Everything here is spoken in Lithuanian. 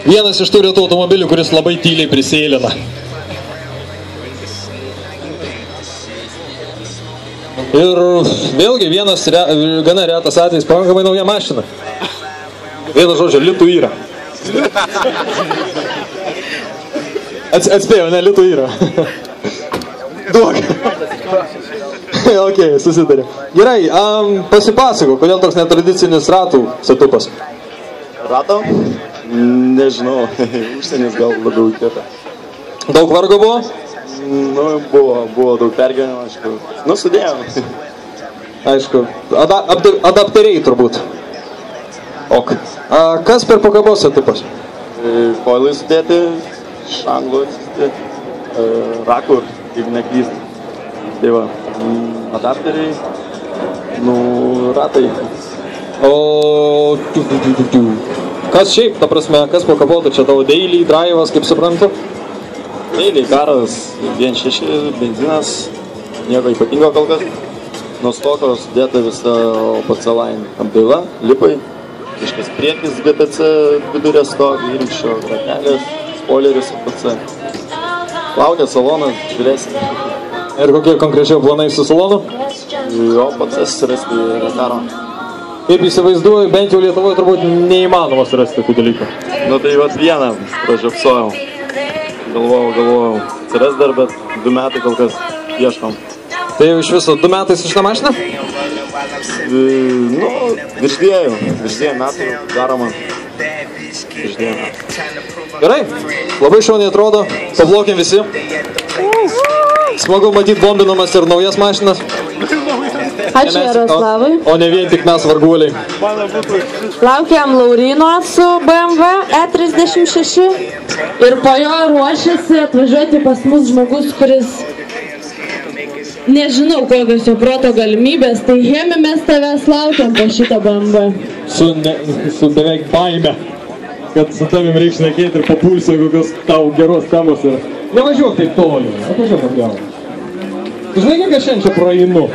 Vienas iš tų retų automobilių, kuris labai tyliai prisėlina. Ir vėlgi vienas gana retas atvejis, pakankamai nauja mašina. Vienas žodžio, litų yra. Atspėjau, ne, litų yra. Duok. Ok, susitarė. Gerai, pasipasakau, kodėl toks netradicinis ratų setupas? Rato? Nežinau, užsienis gal labiau įkvėpė. Daug vargo buvo? Nu, buvo daug pergyvenimo, aišku. Nu, sudėjom. Aišku, adapteriai turbūt. Ok. Kas per pakabos setupas? Koilai sudėti, šanglų sudėti, rakų, jeigu neklysti. Tai va, adapteriai, nu, ratai. O... Kas šiaip, ta prasme, kas po kapotu? Čia tavo daily drive'as, kaip suprantu? Daily karas, 1.6, benzinas, nieko ypatingo kol kas. Nuo stoko sudėta visa OPC line apdaila, lipai, kažkas priekis GTC, vidurė stok, įrinkščio ratelės, spoileris OPC. Laukia salonas, žiūrėsime. Ir kokie konkrečiai planai su salonu? OPC surasti Dakaro. Kaip įsivaizduoju, bent jau Lietuvoje turbūt neįmanoma surasti tokių dalykų. Nu tai vat vieną pražiopsojau. Galvojau, atsiras dar, bet 2 metai kol kas ieškom. Tai jau iš viso 2 metai su šitą mašiną? Nu, virš 2 metų daroma. Virš 2 metų. Gerai, labai šauniai atrodo, pablokim visi. Smagu matyti bombinamas ir naujas mašinas. Ačiū Jaroslavai. O ne vien tik mes varguoliai. Laukiam Laurino su BMW E36 ir po jo ruošiasi atvažiuoti pas mus žmogus, kuris nežinau kokios jo proto galimybės, tai Hemi mes tavęs laukiam po šitą BMW. Su beveik baime, kad su tavim reiks šnekėti ir papulsiu, kokios tau geros temos yra. Nevažiuok taip toli, atvažiuok atgal. Tu žinai, kiek aš šiandien čia praeinu?